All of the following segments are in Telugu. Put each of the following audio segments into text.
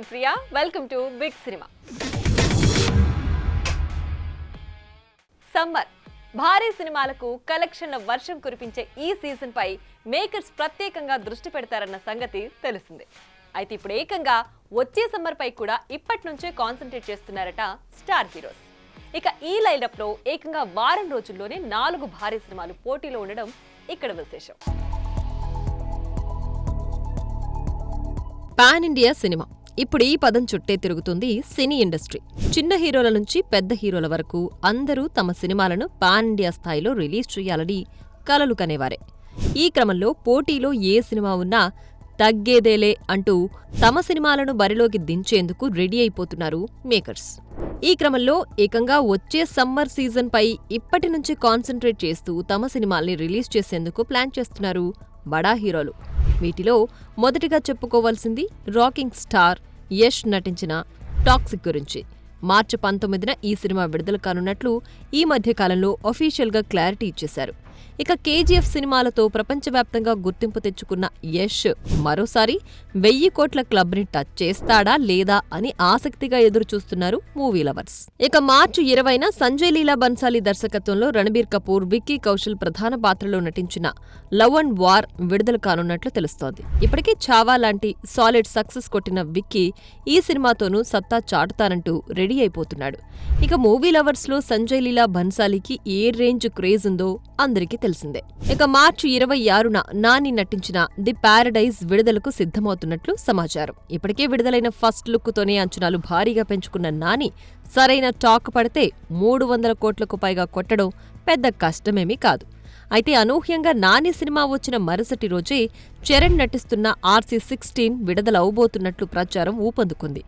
నేను Priya. Welcome to big cinema. Summer భారీ సినిమాలకు కలెక్షన్ల వర్షం కురిపించే ఈ సీజన్ పై మేకర్స్ ప్రత్యేకంగా దృష్టి పెడతారన్న సంగతి తెలిసిందే. అయితే ఇప్పుడు ఏకంగా వచ్చే సమ్మర్ పై కూడా ఇప్పటి నుంచే కాన్సంట్రేట్ చేస్తున్నారట స్టార్ హీరోస్. ఇక ఈ లైనప్ లో ఏకంగా వారం రోజుల్లోనే 4 భారీ సినిమాలు పోటీలో ఉండడం ఇక్కడ విశేషం. పాన్ ఇండియా సినిమా ఇప్పుడు ఈ పదం చుట్టే తిరుగుతుంది సినీ ఇండస్ట్రీ. చిన్న హీరోల నుంచి పెద్ద హీరోల వరకు అందరూ తమ సినిమాలను పాన్ ఇండియా స్థాయిలో రిలీజ్ చేయాలని కలలు కనేవారే. ఈ క్రమంలో పోటీలో ఏ సినిమా ఉన్నా తగ్గేదేలే అంటూ తమ సినిమాలను బరిలోకి దించేందుకు రెడీ అయిపోతున్నారు మేకర్స్. ఈ క్రమంలో ఏకంగా వచ్చే సమ్మర్ సీజన్ పై ఇప్పటి నుంచి కాన్సంట్రేట్ చేస్తూ తమ సినిమాల్ని రిలీజ్ చేసేందుకు ప్లాన్ చేస్తున్నారు బడా హీరోలు. వీటిలో మొదటిగా చెప్పుకోవాల్సింది రాకింగ్ స్టార్ యష్ నటించిన టాక్సిక్ గురించి. మార్చి 19న ఈ సినిమా విడుదల కానున్నట్లు ఈ మధ్యకాలంలో అఫీషియల్గా క్లారిటీ ఇచ్చేశారు. ఇక కేజీఎఫ్ సినిమాలతో ప్రపంచవ్యాప్తంగా గుర్తింపు తెచ్చుకున్న యష్ మరోసారి 1000 కోట్ల క్లబ్ని టచ్ చేస్తాడా లేదా అని ఆసక్తిగా ఎదురుచూస్తున్నారు మూవీ లవర్స్. ఇక మార్చి 20న సంజయ్ లీలా బన్సాలి దర్శకత్వంలో రణబీర్ కపూర్, విక్కీ కౌశల్ ప్రధాన పాత్రలో నటించిన లవ్ అండ్ వార్ విడుదల కానున్నట్లు తెలుస్తోంది. ఇప్పటికే ఛావా లాంటి సాలిడ్ సక్సెస్ కొట్టిన విక్కీ ఈ సినిమాతోనూ సత్తా చాటుతానంటూ రెడీ అయిపోతున్నాడు. ఇక మూవీ లవర్స్ లో సంజయ్ లీలా బన్సాలికి ఏ రేంజ్ క్రేజ్ ఉందో అందరికీ తెలిసిందే. ఇక మార్చి 26న నాని నటించిన ది ప్యారడైజ్ విడుదలకు సిద్ధమవుతున్నట్లు సమాచారం. ఇప్పటికే విడుదలైన ఫస్ట్ లుక్ తోనే అంచనాలు భారీగా పెంచుకున్న నాని సరైన టాక్ పడితే 300 కోట్లకు పైగా కొట్టడం పెద్ద కష్టమేమీ కాదు. అయితే అనూహ్యంగా నాని సినిమా వచ్చిన మరుసటి రోజే చరణ్ నటిస్తున్న RC16 విడుదలవబోతున్నట్లు ప్రచారం ఊపందుకుంది.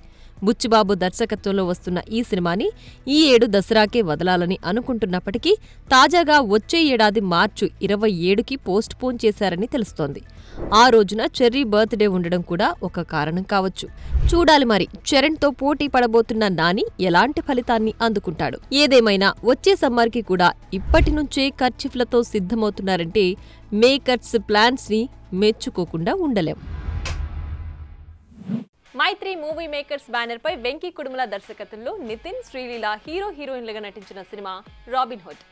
బుచ్చిబాబు దర్శకత్వంలో వస్తున్న ఈ సినిమాని ఈ ఏడు దసరాకే వదలాలని అనుకుంటున్నప్పటికీ తాజాగా వచ్చే ఏడాది మార్చి 27కి పోస్ట్ పోన్ చేశారని తెలుస్తోంది. ఆ రోజున చెర్రీ బర్త్డే ఉండడం కూడా ఒక కారణం కావచ్చు. చూడాలి మరి చరణ్తో పోటీ పడబోతున్న నాని ఎలాంటి ఫలితాన్ని అందుకుంటాడు. ఏదేమైనా వచ్చే సమ్మర్కి కూడా ఇప్పటి నుంచే కర్చీఫ్లతో సిద్ధమవుతున్నారంటే మేకర్స్ ప్లాన్స్ ని మెచ్చుకోకుండా ఉండలేం. మైత్రి మూవీ మేకర్స్ బ్యానర్ పై వెంకీ కుడుముల దర్శకత్వంలో నితిన్, శ్రీలీల హీరోయిన్లుగా నటించిన cinema robin hood.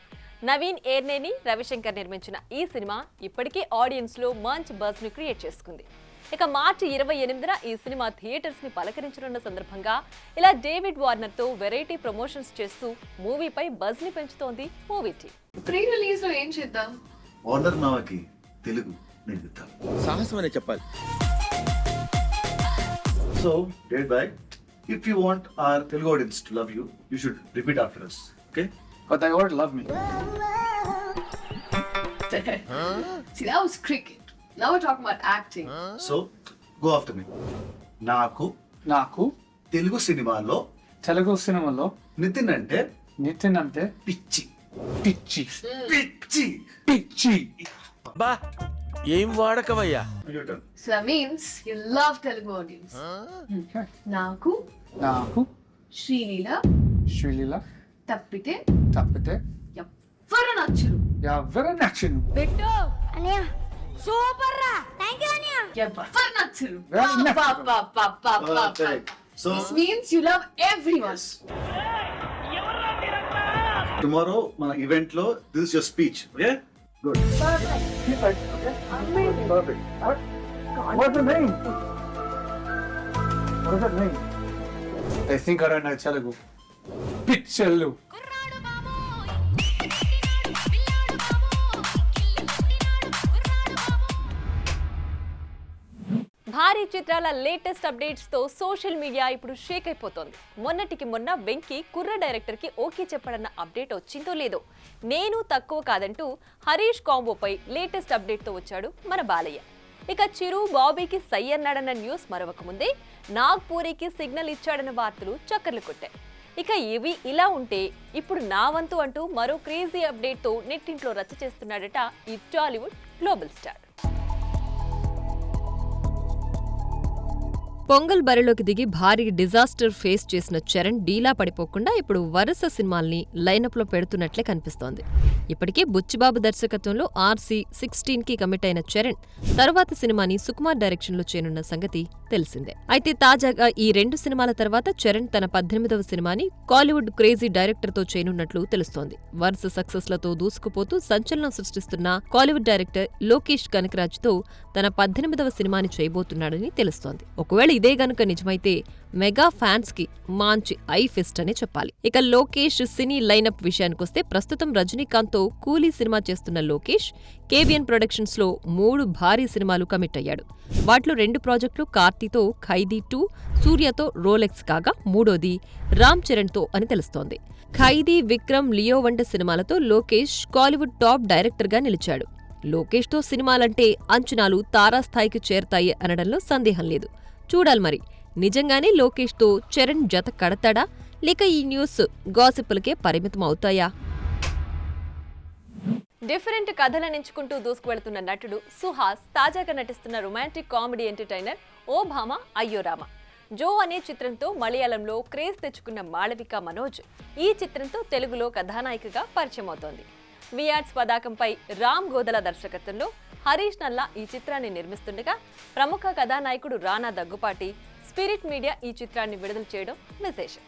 Naveen Yerneni, Ravishankar నిర్మించిన ఈ సినిమా ఇప్పటికే ఆడియన్స్ లో మంచి బజ్ ను క్రియేట్ చేసుకుంది. ఇక మార్చి 28న ఈ సినిమా థియేటర్స్ ని పలకరించనున్న సందర్భంగా ఇలా డేవిడ్ వార్నర్ తో వెరైటీ ప్రమోషన్స్ చేస్తూ మూవీపై బజ్ ని పెంచుతోంది మూవీ టీమ్. ప్రీ రిలీజ్ లో ఏం చేద్దాం? వార్నర్ మావకి తెలుగు నేర్పుతాం. సాహసమనే చెప్పాలి. So, David bhai, if you want our Telugu audience to love you, you should repeat after us, okay? But they already love me. See, that was cricket. Now we're talking about acting. So, go after me. నాకు తెలుగు సినిమాలో నితిన్ అంటే పిచ్చి పిచ్చి పిచ్చి పిచ్చి. బా ఏం వాడకవయ్యా. Your turn. So that means you love Telugu audience. నాకు శ్రీలీల తప్పితే ఎవ్వరు నచ్చరు. ఎవరు నచ్చను. ఎవ్వరు నచ్చరు. Very nice. Correct. So, This means you love everyone. tomorrow మన event లో this is your speech, okay? Good. Perfect. What's the name? What does that mean? I think I don't know Telugu. పిచ్చలు. భారీ చిత్రాల లేటెస్ట్ అప్డేట్స్ తో సోషల్ మీడియా ఇప్పుడు షేక్ అయిపోతోంది. మొన్నటికి మొన్న వెంకీ కుర్ర డైరెక్టర్ కి ఓకే చెప్పడన్న అప్డేట్ వచ్చిందో లేదో నేను తక్కువ కాదంటూ హరీష్ కాంబోపై లేటెస్ట్ అప్డేట్ తో వచ్చాడు మన బాలయ్య. ఇక చిరు బాబీకి సై అన్నాడన్న న్యూస్ మరొక ముందే నాగ్పూరికి సిగ్నల్ ఇచ్చాడన్న వార్తలు చక్కర్లు కొట్టాయి. ఇక ఇవి ఇలా ఉంటే ఇప్పుడు నా వంతు అంటూ మరో క్రేజీ అప్డేట్ తో నెట్టింట్లో రచ్చ చేస్తున్నాడట ఈ టాలీవుడ్ గ్లోబల్ స్టార్. పొంగల్ బరిలోకి దిగి భారీ డిజాస్టర్ ఫేస్ చేసిన చరణ్ డీలా పడిపోకుండా ఇప్పుడు వరుస సినిమాల్ని లైనప్లో పెడుతున్నట్లే కనిపిస్తోంది. ఇప్పటికే బుచ్చిబాబు దర్శకత్వంలో RC-16కి కమిట్ అయిన చరణ్ తరువాత సినిమాని సుకుమార్ డైరెక్షన్లో చేయనున్న సంగతి తెలిసిందే. అయితే తాజాగా ఈ 2 సినిమాల తర్వాత చరణ్ తన 18వ సినిమాని కాలీవుడ్ క్రేజీ డైరెక్టర్తో చేయనున్నట్లు తెలుస్తోంది. వరుస సక్సెస్లతో దూసుకుపోతూ సంచలనం సృష్టిస్తున్న కాలీవుడ్ డైరెక్టర్ లోకేష్ కనకరాజ్తో తన 18వ సినిమాని చేయబోతున్నాడని తెలుస్తోంది. ఒకవేళ ఇదే గనుక నిజమైతే మెగా ఫ్యాన్స్ కి మంచి ఐ ఫెస్ట్ అనే చెప్పాలి. ఇక లోకేష్ సినీ లైనప్ విషయానికొస్తే ప్రస్తుతం రజనీకాంత్తో కూలీ సినిమా చేస్తున్న లోకేష్ కేబిఎన్ ప్రొడక్షన్స్ లో 3 భారీ సినిమాలు కమిట్ అయ్యాడు. వాటిలో 2 ప్రాజెక్టులు కార్తీతో ఖైదీ 2, సూర్యతో రోలెక్స్ కాగా మూడోది రామ్ చరణ్తో అని తెలుస్తోంది. ఖైదీ, విక్రమ్, లియో వంటి సినిమాలతో లోకేష్ కాలీవుడ్ టాప్ డైరెక్టర్గా నిలిచాడు. లోకేష్తో సినిమాలంటే అంచనాలు తారాస్థాయికి చేరతాయి అనడంలో సందేహం లేదు. చూడాలి మరి నిజంగానే లోకేష్తో చరణ్ జత కడతాడా లేక ఈ న్యూస్ గాసిప్పులకే పరిమితం అవుతాయా? డిఫరెంట్ కథలను ఎంచుకుంటూ దూసుకువెళ్తున్న నటుడు సుహాస్ తాజాగా నటిస్తున్న రొమాంటిక్ కామెడీ ఎంటర్టైనర్ ఓ భామ అయ్యో రామ జో అనే చిత్రంతో మలయాళంలో క్రేజ్ తెచ్చుకున్న మాళవిక మనోజ్ ఈ చిత్రంతో తెలుగులో కథానాయికగా పరిచయం అవుతోంది. వియార్డ్స్ పతాకంపై రామ్ గోదల దర్శకత్వంలో హరీష్ నల్లా ఈ చిత్రాన్ని నిర్మిస్తుండగా ప్రముఖ కథానాయకుడు రానా దగ్గుపాటి స్పిరిట్ మీడియా ఈ చిత్రాన్ని విడుదల చేయడం విశేషం.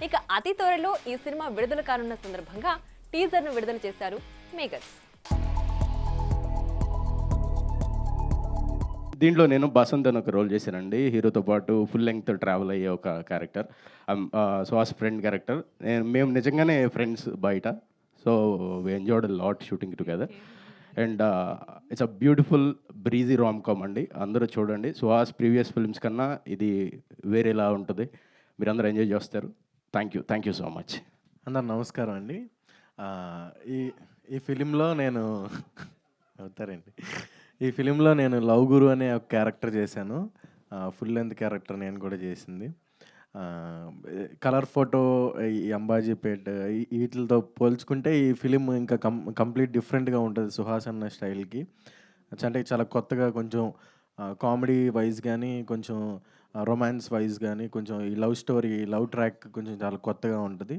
ఇక అతి త్వరలో ఈ సినిమా విడుదల కానున్న సందర్భంగా టీజర్ను విడుదల చేశారు మేకర్స్. దీంట్లో నేను బసంత్ అని ఒక రోల్ చేశానండి. హీరోతో పాటు ఫుల్ లెంగ్త్ ట్రావెల్ అయ్యే ఒక క్యారెక్టర్. Suhas friend character. మేము నిజంగానే ఫ్రెండ్స్ బయట. So we enjoyed lot shooting together and it's a beautiful breezy rom com అండి. అందరూ చూడండి. సుహాస్ ప్రీవియస్ ఫిల్మ్స్ కన్నా ఇది వేరేలా ఉంటుంది. మీరందరూ ఎంజాయ్ చేస్తారు. Thank you so much. అందరు నమస్కారం అండి. ఈ ఫిలింలో నేను అవుతారండి ఈ ఫిలింలో నేను లవ్ గురు అనే ఒక క్యారెక్టర్ చేశాను. ఫుల్ లెంత్ క్యారెక్టర్ నేను కూడా చేసింది. కలర్ ఫోటో, ఈ అంబాజీపేట్ వీటితో పోల్చుకుంటే ఈ ఫిలిం ఇంకా కంప్లీట్ డిఫరెంట్గా ఉంటుంది సుహాస్ అన్న స్టైల్కి. అంటే చాలా కొత్తగా కొంచెం కామెడీ వైజ్ కానీ కొంచెం రొమాన్స్ వైజ్ కానీ కొంచెం ఈ లవ్ స్టోరీ లవ్ ట్రాక్ కొంచెం చాలా కొత్తగా ఉంటుంది.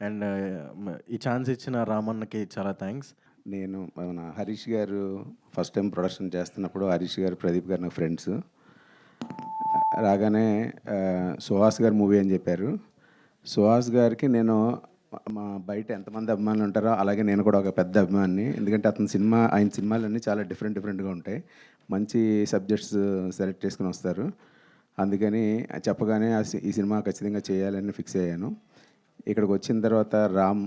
అండ్ ఈ ఛాన్స్ ఇచ్చిన రామన్నకి చాలా థ్యాంక్స్. నేను మన హరీష్ గారు ఫస్ట్ టైం ప్రొడక్షన్ చేస్తున్నప్పుడు హరీష్ గారు ప్రదీప్ గారు నా ఫ్రెండ్స్ రాగానే సుహాస్ గారు మూవీ అని చెప్పారు. సుహాస్ గారికి నేను మా బయట ఎంతమంది అభిమానులు ఉంటారో అలాగే నేను కూడా ఒక పెద్ద అభిమాని. ఎందుకంటే ఆయన సినిమాలన్నీ చాలా డిఫరెంట్గా ఉంటాయి. మంచి సబ్జెక్ట్స్ సెలెక్ట్ చేసుకుని వస్తారు. అందుకని చెప్పగానే ఈ సినిమా ఖచ్చితంగా చేయాలని ఫిక్స్ అయ్యాను. ఇక్కడికి వచ్చిన తర్వాత రామ్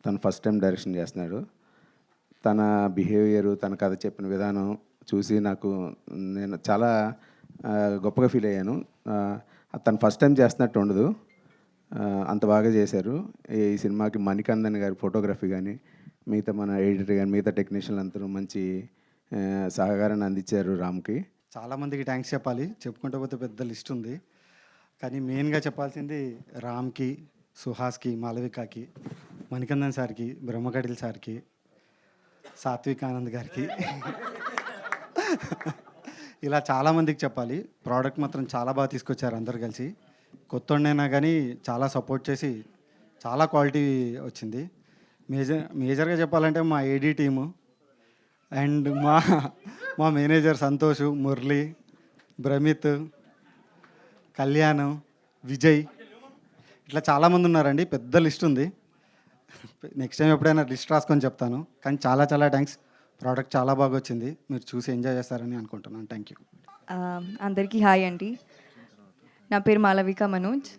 తను ఫస్ట్ టైం డైరెక్షన్ చేస్తున్నాడు. తన బిహేవియరు, తన కథ చెప్పిన విధానం చూసి నేను చాలా గొప్పగా ఫీల్ అయ్యాను. తను ఫస్ట్ టైం చేస్తున్నట్టు ఉండదు, అంత బాగా చేశారు. ఈ సినిమాకి మణికందన్ గారి ఫోటోగ్రఫీ కానీ మిగతా మన ఎడిటర్ కానీ మిగతా టెక్నీషియన్లు అందరూ మంచి సహకారాన్ని అందించారు రామ్కి. చాలామందికి థ్యాంక్స్ చెప్పాలి, చెప్పుకుంటూ పోతే పెద్ద లిస్ట్ ఉంది. కానీ మెయిన్గా చెప్పాల్సింది రామ్కి, సుహాస్కి, మాలవికకి, మణికందన్ సార్కి, బ్రహ్మకటిల్ సార్కి, సాత్విక్ ఆనంద్ గారికి ఇలా చాలామందికి చెప్పాలి. ప్రోడక్ట్ మాత్రం చాలా బాగా తీసుకొచ్చారు అందరు కలిసి. కొత్తోడైనా కానీ చాలా సపోర్ట్ చేసి చాలా క్వాలిటీ వచ్చింది. మేజర్గా చెప్పాలంటే మా ఏడీ టీము అండ్ మా మేనేజర్ సంతోష్, మురళి, బ్రమిత్, కళ్యాణ్, విజయ్ ఇట్లా చాలామంది ఉన్నారండి. పెద్ద లిస్ట్ ఉంది. నెక్స్ట్ టైం ఎప్పుడైనా లిస్ట్ రాసుకొని చెప్తాను. కానీ చాలా థ్యాంక్స్. ప్రోడక్ట్ చాలా బాగా వచ్చింది. మీరు చూసి ఎంజాయ్ చేస్తారని అనుకుంటున్నాను. Thank you. అందరికీ హాయ్ అండి. నా పేరు Malavika Manoj.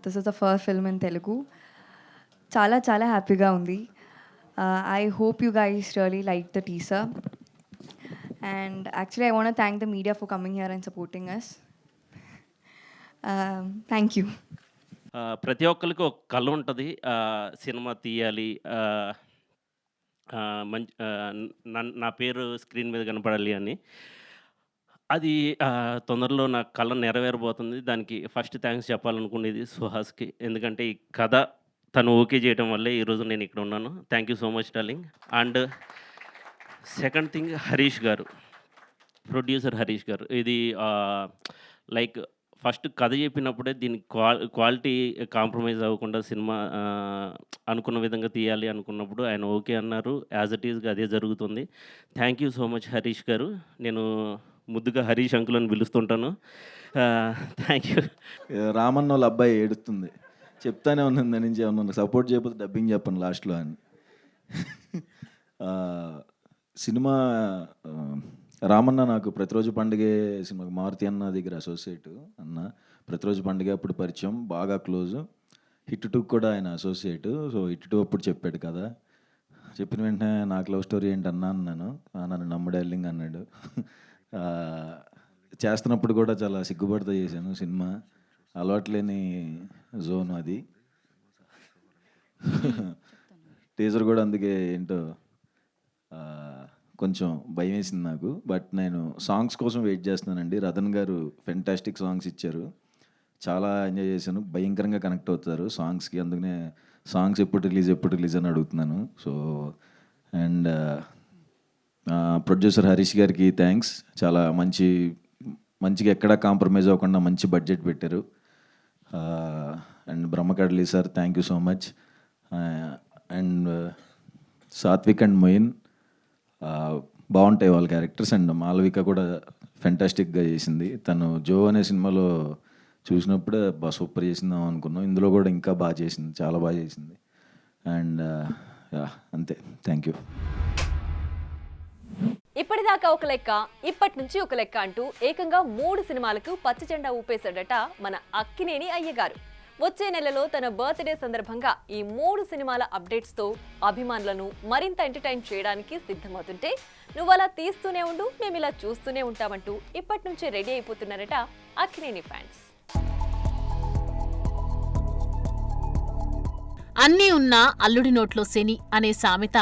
This is the first film in Telugu. చాలా హ్యాపీగా ఉంది. I hope you guys really like the teaser. And actually I want to thank the media for coming here and supporting us. Thank you. ప్రతి ఒక్కరికి ఒక కళ ఉంటుంది, సినిమా తీయాలి, మంచి నా పేరు స్క్రీన్ మీద కనపడాలి అని. అది తొందరలో నా కళ నెరవేరబోతుంది. దానికి ఫస్ట్ థ్యాంక్స్ చెప్పాలనుకునేది సుహాస్కి. ఎందుకంటే ఈ కథ తను ఓకే చేయడం వల్లే ఈరోజు నేను ఇక్కడ ఉన్నాను. Thank you so much darling. And second thing, Harish గారు, ప్రొడ్యూసర్ హరీష్ గారు. ఇది లైక్ ఫస్ట్ కథ చెప్పినప్పుడే దీనికి క్వాలిటీ కాంప్రమైజ్ అవ్వకుండా సినిమా అనుకున్న విధంగా తీయాలి అనుకున్నప్పుడు ఆయన ఓకే అన్నారు. యాజ్ ఇట్ ఈస్‌గా అదే జరుగుతుంది. Thank you so much Harish గారు. నేను ముద్దుగా హరీష్ అంకుల్ అని పిలుస్తుంటాను. Thank you. రామన్న వాళ్ళ అబ్బాయి ఏడుస్తుంది. చెప్తానే ఉన్నాను దాని నుంచి ఏమన్నా సపోర్ట్ చేయకపోతే డబ్బింగ్ చెప్పను లాస్ట్లో అని. సినిమా రామన్న నాకు ప్రతిరోజు పండుగే సినిమాకి మారుతి అన్న దగ్గర అసోసియేట్ అన్న. ప్రతిరోజు పండుగ అప్పుడు పరిచయం, బాగా క్లోజ్. హిట్ 2 కూడా ఆయన అసోసియేట్. సో హిట్ 2 అప్పుడు చెప్పాడు కదా. చెప్పిన వెంటనే నాకు లవ్ స్టోరీ ఏంటన్నా అన్నాను. నన్ను నమ్మడార్లింగ్ అన్నాడు. చేస్తున్నప్పుడు కూడా చాలా సిగ్గుపడుతూ చేశాను సినిమా. అలవాట్లేని జోన్ అది. టీజర్ కూడా అందుకే ఏంటో కొంచెం భయం వేసింది నాకు. బట్ నేను సాంగ్స్ కోసం వెయిట్ చేస్తున్నానండి. రతన్ గారు ఫెంటాస్టిక్ సాంగ్స్ ఇచ్చారు. చాలా ఎంజాయ్ చేశాను. భయంకరంగా కనెక్ట్ అవుతారు సాంగ్స్కి. అందుకనే సాంగ్స్ ఎప్పుడు రిలీజ్ అని అడుగుతున్నాను. సో అండ్ ప్రొడ్యూసర్ హరీష్ గారికి థ్యాంక్స్. చాలా మంచిగా ఎక్కడా కాంప్రమైజ్ అవ్వకుండా మంచి బడ్జెట్ పెట్టారు. And Brahmakadali sir thank you so much. And Satvik and Moin బాగుంటాయి వాళ్ళ క్యారెక్టర్స్. అండ్ మాలవిక కూడా ఫెంటాస్టిక్గా చేసింది. తను జో అనే సినిమాలో చూసినప్పుడే సూపర్ చేసిందాం అనుకున్నాం. ఇందులో కూడా ఇంకా బాగా చేసింది, చాలా బాగా చేసింది. అండ్ అంతే, థ్యాంక్ యూ. ఇప్పటిదాకా ఒక లెక్క, ఇప్పటి నుంచి ఒక లెక్క అంటూ ఏకంగా 3 సినిమాలకు పచ్చజెండా ఊపేశాడట మన అక్కినేని అయ్యగారు. వచ్చే నెలలో తన బర్త్డే సందర్భంగా ఈ 3 సినిమాల అప్డేట్స్తో అభిమానులను మరింత ఎంటర్టైన్ చేయడానికి సిద్ధమవుతుంటే నువ్వు అలా తీస్తూనే ఉండు, మేము ఇలా చూస్తూనే ఉంటామంటూ ఇప్పటి నుంచే రెడీ అయిపోతున్నారట అక్కినేని ఫ్యాన్స్. అన్నీ ఉన్న అల్లుడి నోట్లో శని అనే సామెత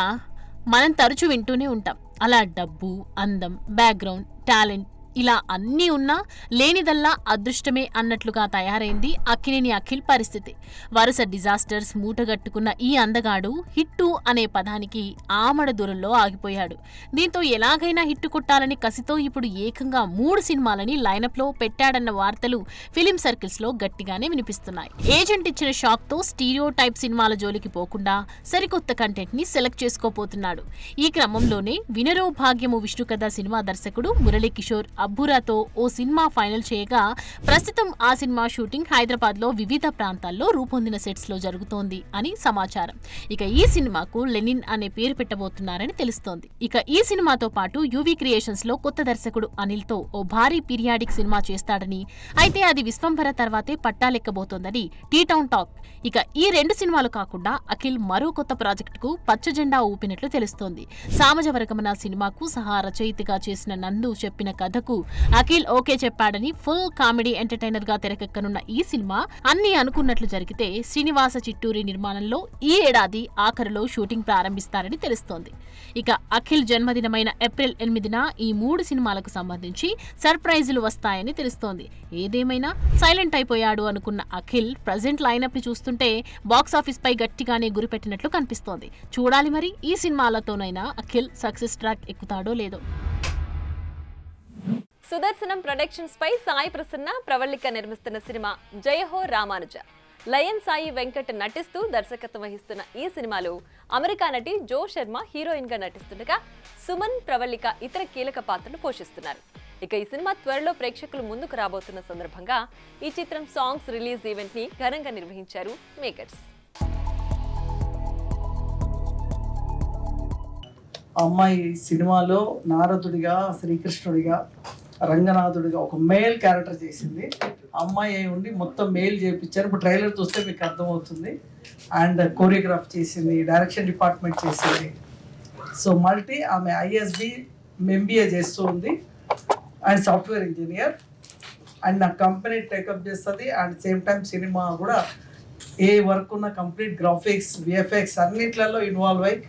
మనం తరచూ వింటూనే ఉంటాం. అలా డబ్బు, అందం, బ్యాక్గ్రౌండ్, టాలెంట్ ఇలా అన్నీ ఉన్నా లేనిదల్లా అదృష్టమే అన్నట్లుగా తయారైంది అక్కినేని అఖిల్ పరిస్థితి. వరుస డిజాస్టర్స్ మూటగట్టుకున్న ఈ అందగాడు హిట్టు అనే పదానికి ఆమడ దూరంలో ఆగిపోయాడు. దీంతో ఎలాగైనా హిట్టు కొట్టాలని కసితో ఇప్పుడు ఏకంగా 3 సినిమాలని లైనప్లో పెట్టాడన్న వార్తలు ఫిలిం సర్కిల్స్ లో గట్టిగానే వినిపిస్తున్నాయి. ఏజెంట్ ఇచ్చిన షాక్ తో స్టీరియో టైప్ సినిమాల జోలికి పోకుండా సరికొత్త కంటెంట్ ని సెలెక్ట్ చేసుకోపోతున్నాడు. ఈ క్రమంలోనే వినరో భాగ్యము విష్ణు కథ సినిమా దర్శకుడు మురళీ కిషోర్ అబ్బురాతో ఓ సినిమా ఫైనల్ చేయగా ప్రస్తుతం ఆ సినిమా షూటింగ్ హైదరాబాద్ లో వివిధ ప్రాంతాల్లో రూపొందిన సెట్స్ లో జరుగుతోంది అని సమాచారం. ఇక ఈ సినిమాకు లెనిన్ అనే పేరు పెట్టబోతున్నారని తెలుస్తోంది. ఇక ఈ సినిమాతో పాటు యువి క్రియేషన్స్ లో కొత్త దర్శకుడు అనిల్ తో ఓ భారీ పీరియాడిక్ సినిమా చేస్తాడని, అయితే అది విశ్వంభర తర్వాతే పట్టాలెక్కబోతోందని టీ టౌన్ టాక్. ఇక ఈ 2 సినిమాలు కాకుండా అఖిల్ మరో కొత్త ప్రాజెక్టుకు పచ్చజెండా ఊపినట్లు తెలుస్తోంది. సామజవర్గమన సినిమాకు సహా రచయితగా చేసిన నందు చెప్పిన కథకు అఖిల్ ఓకే చెప్పాడని ఫుల్ కామెడీ ఎంటర్టైనర్ గా తెరకెక్కనున్న ఈ సినిమా అన్ని అనుకున్నట్లు జరిగితే శ్రీనివాస చిట్టూరి నిర్మాణంలో ఈ ఏడాది ఆఖరులో షూటింగ్ ప్రారంభిస్తారని తెలుస్తోంది. ఇక అఖిల్ జన్మదినమైన ఏప్రిల్ 8న ఈ 3 సినిమాలకు సంబంధించి సర్ప్రైజులు వస్తాయని తెలుస్తోంది. ఏదేమైనా సైలెంట్ అయిపోయాడు అనుకున్న అఖిల్ ప్రజెంట్ లైనప్ ని చూస్తుంటే బాక్సాఫీస్ పై గట్టిగానే గురిపెట్టినట్లు కనిపిస్తోంది. చూడాలి మరి ఈ సినిమాలతోనైనా అఖిల్ సక్సెస్ ట్రాక్ ఎక్కుతాడో లేదో. సుదర్శనం ప్రొడక్షన్స్ పై సాయి ప్రసన్న, ప్రవళిక నిర్మిస్తున్న సినిమా జయహో రామానుజ. లయన్ సాయి వెంకట్ నటిస్తూ దర్శకత్వం వహిస్తున్న ఈ సినిమాలో అమెరికా నటి జో శర్మ హీరోయిన్ గా నటిస్తుండగా సుమన్, ప్రవళిక ఇతర కీలక పాత్రలు పోషిస్తున్నారు. ఇక ఈ సినిమా త్వరలో ప్రేక్షకులు ముందుకు రాబోతున్న సందర్భంగా ఈ చిత్రం సాంగ్స్ రిలీజ్ ఈవెంట్ ని ఘనంగా నిర్వహించారు మేకర్స్. అమ్మాయి సినిమాలో నారదుడిగా, శ్రీకృష్ణుడిగా, రంగనాథుడిగా ఒక మేల్ క్యారెక్టర్ చేసింది. అమ్మాయి అయి ఉండి మొత్తం మేల్ చేయించారు. ఇప్పుడు ట్రైలర్ చూస్తే మీకు అర్థమవుతుంది. అండ్ కోరియోగ్రాఫ్ చేసింది, డైరెక్షన్ డిపార్ట్మెంట్ చేసింది. సో మల్టీ ఆమె ఐఎస్బి ఎంబీఏ చేస్తూ ఉంది అండ్ సాఫ్ట్వేర్ ఇంజనీర్. అండ్ నా కంపెనీ టేకప్ చేస్తుంది. అండ్ సేమ్ టైం సినిమా కూడా ఏ వర్క్ ఉన్న కంప్లీట్ గ్రాఫిక్స్, విఎఫ్ఎక్స్ అన్నిట్లలో ఇన్వాల్వ్ అయ్యి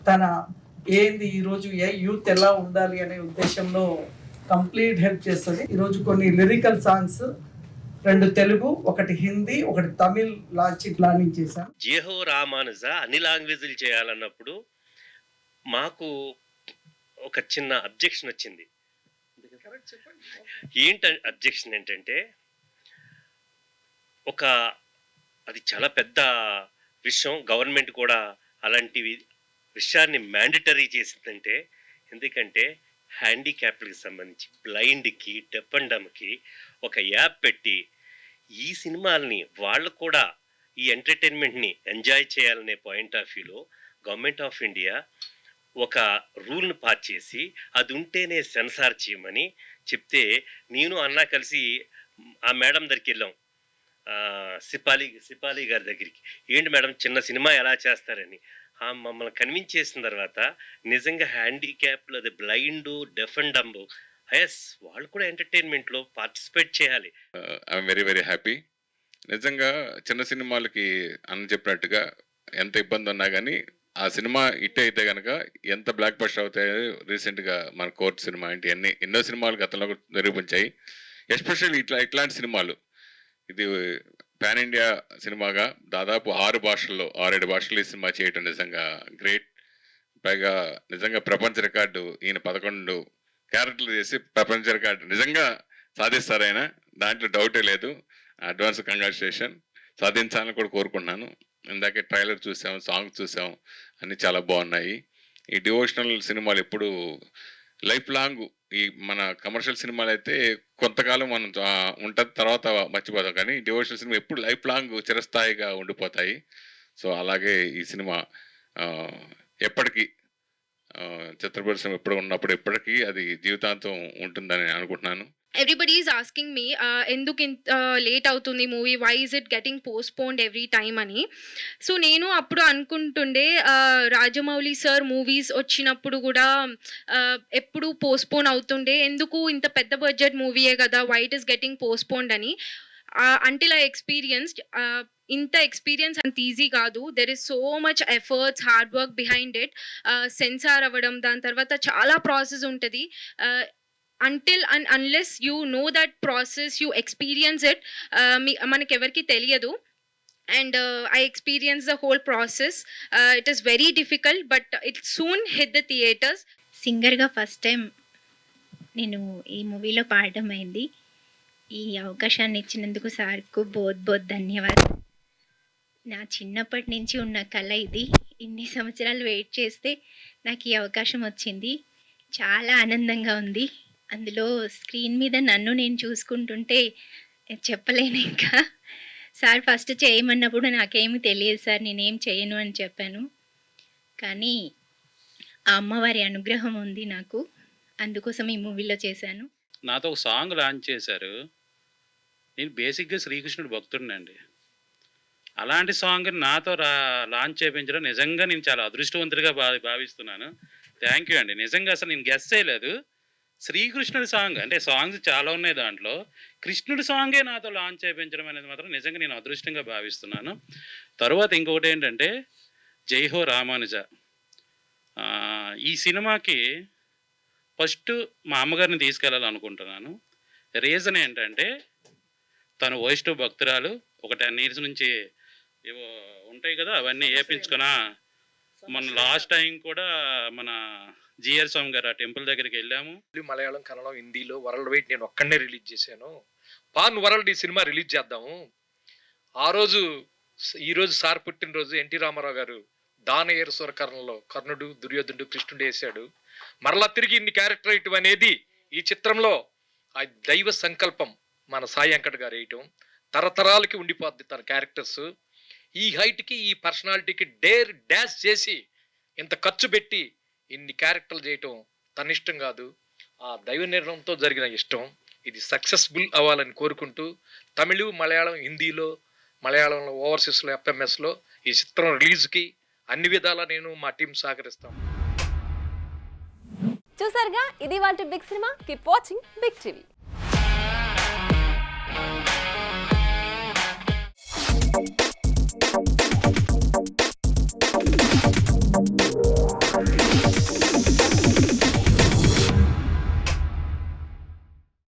తన ఏంది ఈరోజు యూత్ ఎలా ఉండాలి అనే ఉద్దేశంలో కంప్లీట్ హెల్ప్ చేస్తుంది. ఈరోజు కొన్ని lyrical songs 2 Telugu, 1 Hindi, 1 Tamil planning చేశాను. జయహో రామానుజ అన్ని లాంగ్వేజ్లు చేయాలన్నప్పుడు మాకు ఒక చిన్న అబ్జెక్షన్ వచ్చింది. అబ్జెక్షన్ ఏంటంటే అది చాలా పెద్ద విషయం. గవర్నమెంట్ కూడా అలాంటి విషయాన్ని మ్యాండటరీ చేసిందంటే, ఎందుకంటే హ్యాండిక్యాప్డ్కి సంబంధించి బ్లైండ్కి, డెఫ్ అండ్ డమ్కి ఒక యాప్ పెట్టి ఈ సినిమాల్ని వాళ్ళు కూడా ఈ ఎంటర్టైన్మెంట్ని ఎంజాయ్ చేయాలనే పాయింట్ ఆఫ్ వ్యూలో గవర్నమెంట్ ఆఫ్ ఇండియా ఒక రూల్ని పాస్ చేసి అది ఉంటేనే సెన్సార్ చేయమని చెప్తే, నేను అన్నా కలిసి ఆ మేడం దగ్గరికి వెళ్ళాం, సిపాలి గారి దగ్గరికి. ఏంటి మేడం చిన్న సినిమా ఎలా చేస్తారని మమ్మల్ని కన్విన్స్ చేసిన తర్వాత నిజంగా హ్యాండిక్యాప్లు, అది బ్లైండ్, డెఫ్ అండ్ డమ్, ఎస్ వాళ్ళు కూడా ఎంటర్టైన్మెంట్లో పార్టిసిపేట్ చేయాలి. I'm very very happy. నిజంగా చిన్న సినిమాలకి అన్న చెప్పినట్టుగా ఎంత ఇబ్బంది ఉన్నా కానీ ఆ సినిమా హిట్ అయితే కనుక ఎంత బ్లాక్ బస్టర్ అవుతాయో రీసెంట్గా మన కోర్ట్ సినిమా ఏంటి ఎన్నో సినిమాలు గతంలో నిరూపించాయి. ఎస్పెషల్లీ ఇట్లాంటి సినిమాలు, ఇది పాన్ ఇండియా సినిమాగా దాదాపు 6 భాషల్లో 6-7 భాషల్లో ఈ సినిమా చేయటం నిజంగా గ్రేట్. పైగా నిజంగా ప్రపంచ రికార్డు, ఈయన 11 క్యారెక్టర్లు చేసి ప్రపంచ రికార్డు నిజంగా సాధిస్తారైనా, దాంట్లో డౌటే లేదు. అడ్వాన్స్ కంగ్రాచులేషన్, సాధించాలని కూడా కోరుకుంటున్నాను. ఇందాకే ట్రైలర్ చూసాం, సాంగ్ చూసాం, అన్నీ చాలా బాగున్నాయి. ఈ డివోషనల్ సినిమాలు ఎప్పుడు లైఫ్ లాంగ్, ఈ మన కమర్షియల్ సినిమాలు అయితే కొంతకాలం మనం ఉంటుంది, తర్వాత మర్చిపోతాం, కానీ డివోషనల్ సినిమా ఎప్పుడు లైఫ్ లాంగ్ చిరస్థాయిగా ఉండిపోతాయి. సో అలాగే ఈ సినిమా ఎప్పటికీ చిత్ర పరిశ్రమ ఎప్పుడు ఉన్నప్పుడు ఎప్పటికీ అది జీవితాంతం ఉంటుందని అనుకుంటున్నాను. Everybody is asking me ఎందుకు ఇంత లేట్ అవుతుంది movie, why is it getting postponed every time అని. సో నేను అప్పుడు అనుకుంటుండే రాజమౌళి సార్ మూవీస్ వచ్చినప్పుడు కూడా ఎప్పుడు పోస్ట్పోన్ అవుతుండే, ఎందుకు ఇంత పెద్ద బడ్జెట్ మూవీయే కదా, why it is getting postponed అని. అంటిల్ ఐ ఎక్స్పీరియన్స్డ్, ఇంత ఎక్స్పీరియన్స్ అంత ఈజీ కాదు. There is so much efforts, hard work behind it. Censor అవ్వడం, దాని తర్వాత చాలా ప్రాసెస్ ఉంటుంది. until and unless you know that process, you experience it, మనకి ఎవరికి తెలియదు. And I experienced the whole process. It is very difficult, but it soon hit the theaters. సింగర్గా ఫస్ట్ టైం నేను ఈ మూవీలో పాడడం అయింది. ఈ అవకాశాన్ని ఇచ్చినందుకు సార్కు బోత్ ధన్యవాదాలు. నా చిన్నప్పటి నుంచి ఉన్న కళ ఇది. ఇన్ని సంవత్సరాలు వెయిట్ చేస్తే నాకు ఈ అవకాశం వచ్చింది. చాలా ఆనందంగా ఉంది. అందులో స్క్రీన్ మీద నన్ను నేను చూసుకుంటుంటే చెప్పలేను ఇంకా. సార్ ఫస్ట్ చేయమన్నప్పుడు నాకేమీ తెలియదు సార్, నేనేం చేయను అని చెప్పాను. కానీ ఆ అమ్మవారి అనుగ్రహం ఉంది నాకు, అందుకోసం ఈ మూవీలో చేశాను. నాతో ఒక సాంగ్ లాంచ్ చేశారు. నేను బేసిక్గా శ్రీకృష్ణుడు భక్తుడినండి. అలాంటి సాంగ్ నాతో లాంచ్ చేయించడం నిజంగా నేను చాలా అదృష్టవంతుడిగా భావిస్తున్నాను. థ్యాంక్ యూ అండి. నిజంగా అసలు నేను గెస్ చేయలేదు. శ్రీకృష్ణుడి సాంగ్ అంటే సాంగ్స్ చాలా ఉన్నాయి, దాంట్లో కృష్ణుడి సాంగే నాతో లాంచ్ చేయించడం అనేది మాత్రం నిజంగా నేను అదృష్టంగా భావిస్తున్నాను. తర్వాత ఇంకొకటి ఏంటంటే, జై హో రామానుజ. ఈ సినిమాకి ఫస్ట్ మా అమ్మగారిని తీసుకెళ్ళాలనుకుంటున్నాను. రీజన్ ఏంటంటే, తను వైష్ణవ భక్తురాలు. ఒక 10 years నుంచి ఏవో ఉంటాయి కదా, అవన్నీ వేయించుకున్నా. మన లాస్ట్ టైం కూడా మన జిఆర్ స్వామి గారు ఆ టెంపుల్ దగ్గరికి వెళ్ళాము. మలయాళం, కన్నడం, హిందీలో వరల్డ్ వైడ్ నేను ఒక్కడనే రిలీజ్ చేశాను. పాన్ వరల్డ్ ఈ సినిమా రిలీజ్ చేద్దాము. ఈరోజు సార్ పుట్టినరోజు. ఎన్టీ రామారావు గారు దానయేరు సూరకర్ణంలో కర్ణుడు, దుర్యోధనుడు, కృష్ణుడు వేశాడు. మరలా తిరిగి ఇన్ని క్యారెక్టర్ వేయటం అనేది ఈ చిత్రంలో ఆ దైవ సంకల్పం. మన సాయి వెంకట్ గారు వేయటం తరతరాలకి ఉండిపోద్ది తన క్యారెక్టర్స్. ఈ హైట్కి, ఈ పర్సనాలిటీకి డాష్ చేసి ఇంత ఖర్చు పెట్టి ఇన్ని క్యారెక్టర్లు చేయటం తన ఇష్టం కాదు, ఆ దైవ నిర్ణయంతో జరిగిన ఇష్టం. ఇది సక్సెస్ఫుల్ అవ్వాలని కోరుకుంటూ తమిళ, మలయాళం, హిందీలో, మలయాళంలో, ఓవర్సీస్లో, FMSలో ఈ చిత్రం రిలీజ్కి అన్ని విధాలా నేను మా టీం సహకరిస్తాం. చూసారుగా, ఇది వాళ్ళ big cinema. Keep watching big TV.